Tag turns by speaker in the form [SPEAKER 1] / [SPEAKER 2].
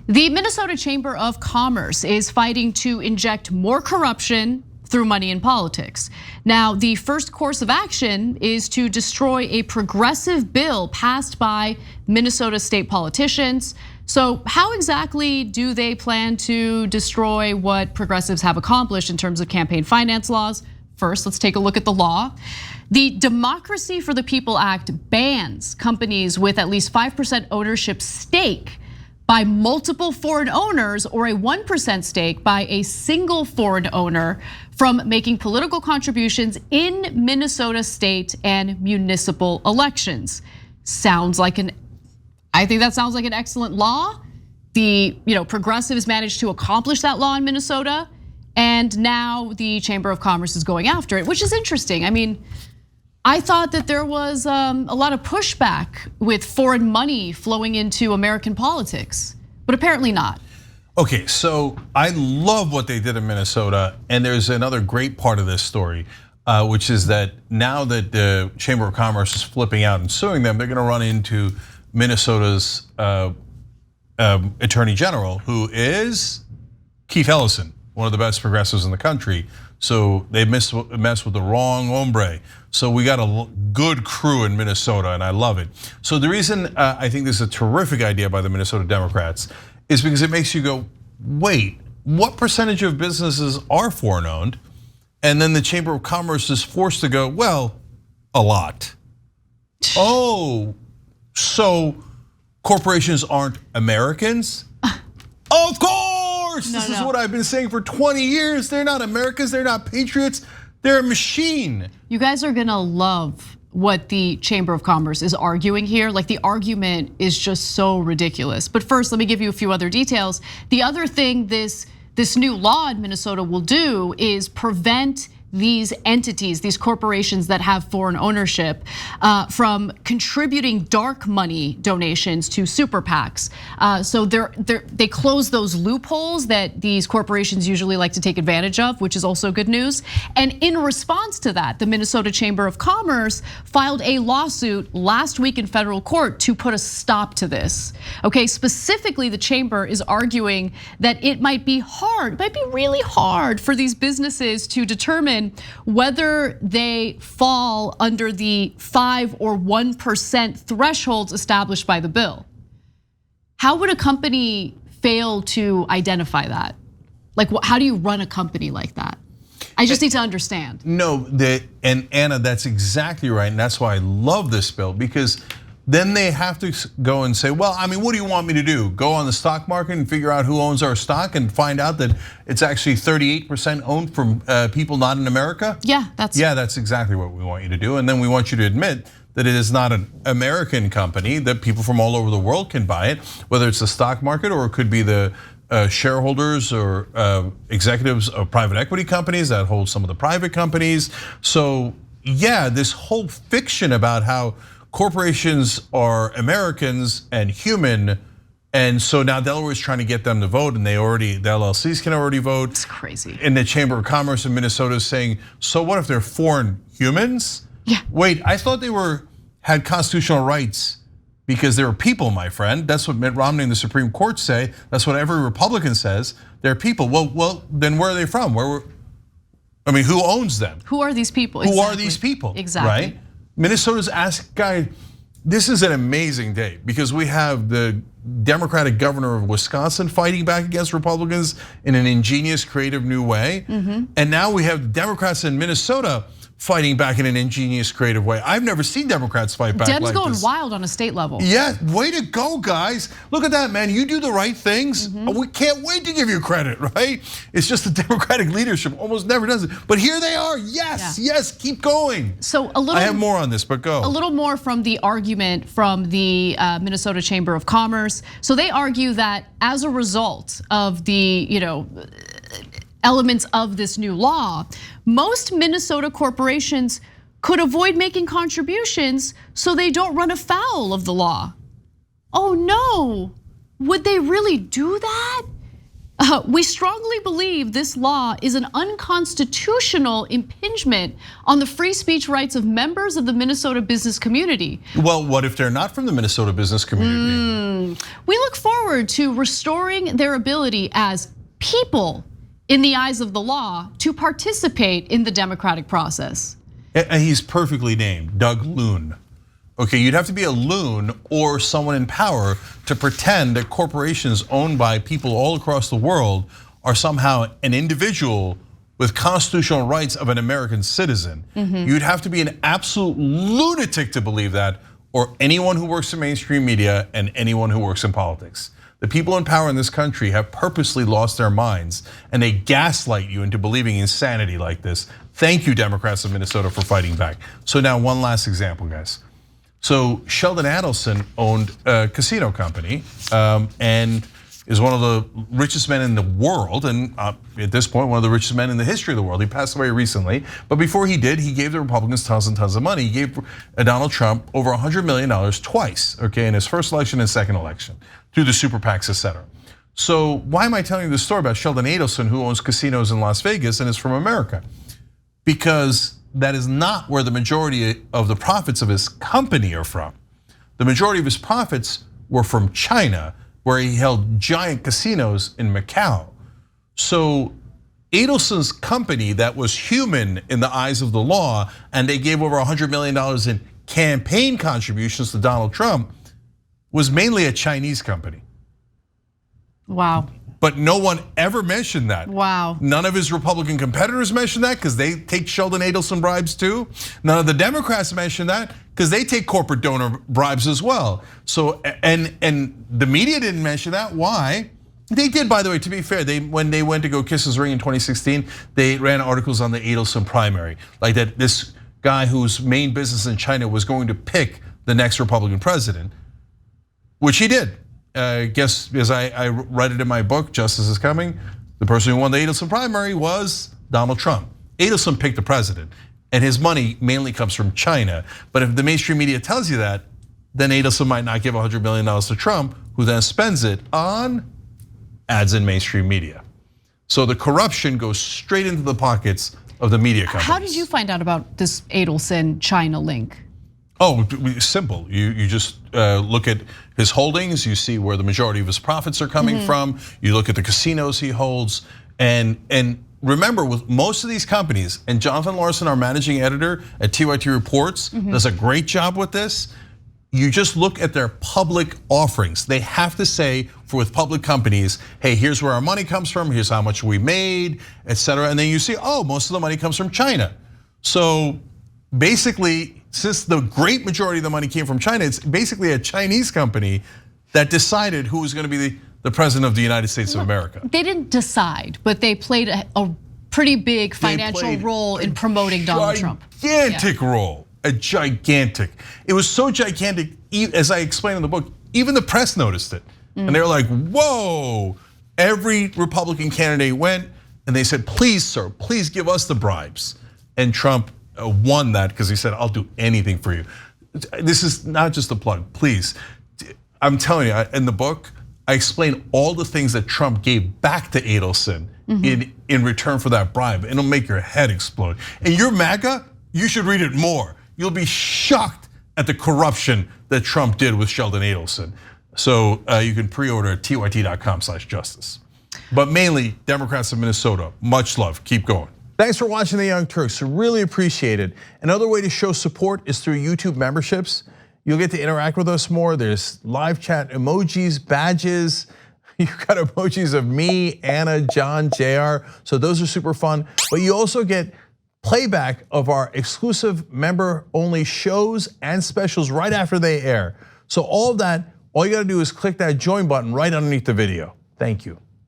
[SPEAKER 1] The Minnesota Chamber of Commerce is fighting to inject more corruption through money in politics. Now, the first course of action is to destroy a progressive bill passed by Minnesota state politicians. So how exactly do they plan to destroy what progressives have accomplished in terms of campaign finance laws? First, let's take a look at the law. The Democracy for the People Act bans companies with at least 5% ownership stake by multiple foreign owners or a 1% stake by a single foreign owner from making political contributions in Minnesota state and municipal elections. I think that sounds like an excellent law. The progressives managed to accomplish that law in Minnesota, and now the Chamber of Commerce is going after it, which is interesting. I mean, I thought that there was a lot of pushback with foreign money flowing into American politics, but apparently not.
[SPEAKER 2] Okay, so I love what they did in Minnesota, and there's another great part of this story, which is that now that the Chamber of Commerce is flipping out and suing them, they're gonna run into Minnesota's Attorney General, who is Keith Ellison, one of the best progressives in the country. So they mess with the wrong hombre. So we got a good crew in Minnesota, and I love it. So the reason I think this is a terrific idea by the Minnesota Democrats is because it makes you go, wait, what percentage of businesses are foreign owned? And then the Chamber of Commerce is forced to go, well, a lot. Oh, so corporations aren't Americans? Of course, this is what I've been saying for 20 years. They're not Americans, they're not patriots, they're a machine.
[SPEAKER 1] You guys are gonna love what the Chamber of Commerce is arguing here. Like, the argument is just so ridiculous. But first, let me give you a few other details. The other thing this new law in Minnesota will do is prevent these entities, these corporations that have foreign ownership, from contributing dark money donations to super PACs. So they close those loopholes that these corporations usually like to take advantage of, which is also good news. And in response to that, the Minnesota Chamber of Commerce filed a lawsuit last week in federal court to put a stop to this. Okay, specifically, the chamber is arguing that it might be really hard for these businesses to determine whether they fall under the 5 or 1% thresholds established by the bill. How would a company fail to identify that? Like, how do you run a company like that? I just need to understand.
[SPEAKER 2] No, and Anna, that's exactly right, and that's why I love this bill, because then they have to go and say, well, I mean, what do you want me to do? Go on the stock market and figure out who owns our stock and find out that it's actually 38% owned from people not in America?
[SPEAKER 1] Yeah,
[SPEAKER 2] that's exactly what we want you to do. And then we want you to admit that it is not an American company, that people from all over the world can buy it, whether it's the stock market or it could be the shareholders or executives of private equity companies that hold some of the private companies. So yeah, this whole fiction about how corporations are Americans and human, and so now Delaware is trying to get them to vote, and the LLCs can already vote.
[SPEAKER 1] It's crazy.
[SPEAKER 2] And the Chamber of Commerce in Minnesota is saying, so what if they're foreign humans?
[SPEAKER 1] Yeah.
[SPEAKER 2] Wait, I thought they had constitutional rights because they were people, my friend. That's what Mitt Romney and the Supreme Court say. That's what every Republican says. They're people. Well, then where are they from? Who owns them?
[SPEAKER 1] Who are these people?
[SPEAKER 2] Who are these people?
[SPEAKER 1] Exactly.
[SPEAKER 2] Right? Minnesota's this is an amazing day because we have the Democratic governor of Wisconsin fighting back against Republicans in an ingenious, creative new way. And now we have Democrats in Minnesota fighting back in an ingenious, creative way. I've never seen Democrats fight back like this.
[SPEAKER 1] Dems going wild on a state level.
[SPEAKER 2] Yeah, way to go, guys. Look at that, man. You do the right things. We can't wait to give you credit, right? It's just the Democratic leadership almost never does it. But here they are. Yes, keep going.
[SPEAKER 1] So
[SPEAKER 2] I have more on this, but go.
[SPEAKER 1] A little more from the argument from the Minnesota Chamber of Commerce. So they argue that as a result of the, elements of this new law, most Minnesota corporations could avoid making contributions so they don't run afoul of the law. Oh no, would they really do that? We strongly believe this law is an unconstitutional impingement on the free speech rights of members of the Minnesota business community.
[SPEAKER 2] Well, what if they're not from the Minnesota business community?
[SPEAKER 1] We look forward to restoring their ability as people in the eyes of the law to participate in the democratic process.
[SPEAKER 2] And he's perfectly named, Doug Loon. Okay, you'd have to be a loon or someone in power to pretend that corporations owned by people all across the world are somehow an individual with constitutional rights of an American citizen. You'd have to be an absolute lunatic to believe that, or anyone who works in mainstream media and anyone who works in politics. The people in power in this country have purposely lost their minds, and they gaslight you into believing insanity like this. Thank you, Democrats of Minnesota, for fighting back. So now one last example, guys. So Sheldon Adelson owned a casino company and is one of the richest men in the world, and at this point, one of the richest men in the history of the world. He passed away recently, but before he did, he gave the Republicans tons and tons of money. He gave Donald Trump over $100 million twice, okay, in his first election and second election, through the super PACs, etc. So why am I telling you this story about Sheldon Adelson, who owns casinos in Las Vegas and is from America? Because that is not where the majority of the profits of his company are from. The majority of his profits were from China, where he held giant casinos in Macau. So Adelson's company that was human in the eyes of the law, and they gave over $100 million in campaign contributions to Donald Trump, was mainly a Chinese company.
[SPEAKER 1] Wow.
[SPEAKER 2] But no one ever mentioned that.
[SPEAKER 1] Wow.
[SPEAKER 2] None of his Republican competitors mentioned that because they take Sheldon Adelson bribes too. None of the Democrats mentioned that because they take corporate donor bribes as well. So, and the media didn't mention that. Why? They did, by the way, to be fair, when they went to go kiss his ring in 2016, they ran articles on the Adelson primary. Like that this guy whose main business in China was going to pick the next Republican president, which he did. Guess, as I write it in my book, Justice is Coming, the person who won the Adelson primary was Donald Trump. Adelson picked the president, and his money mainly comes from China. But if the mainstream media tells you that, then Adelson might not give $100 million to Trump, who then spends it on ads in mainstream media. So the corruption goes straight into the pockets of the media companies.
[SPEAKER 1] How did you find out about this Adelson China link?
[SPEAKER 2] Oh, simple. You just look at his holdings. You see where the majority of his profits are coming from. You look at the casinos he holds, and remember, with most of these companies, and Jonathan Larson, our managing editor at TYT Reports, does a great job with this. You just look at their public offerings. They have to say, with public companies, hey, here's where our money comes from. Here's how much we made, etc. And then you see, oh, most of the money comes from China. So basically, since the great majority of the money came from China, it's basically a Chinese company that decided who was going to be the president of the United States of America.
[SPEAKER 1] They didn't decide, but they played a pretty big financial role in promoting Donald Trump.
[SPEAKER 2] Gigantic role, a gigantic. It was so gigantic, as I explained in the book, even the press noticed it. And they were like, whoa. Every Republican candidate went and they said, please, sir, please give us the bribes. And Trump won that because he said, I'll do anything for you. This is not just a plug, please. I'm telling you, in the book, I explain all the things that Trump gave back to Adelson in return for that bribe. It'll make your head explode. And you're MAGA, you should read it more. You'll be shocked at the corruption that Trump did with Sheldon Adelson. So you can pre-order at tyt.com/justice. But mainly, Democrats of Minnesota, much love, keep going.
[SPEAKER 3] Thanks for watching The Young Turks, really appreciate it. Another way to show support is through YouTube memberships. You'll get to interact with us more. There's live chat emojis, badges. You've got emojis of me, Anna, John, JR. So those are super fun. But you also get playback of our exclusive member-only shows and specials right after they air. So all of that, all you gotta do is click that join button right underneath the video. Thank you.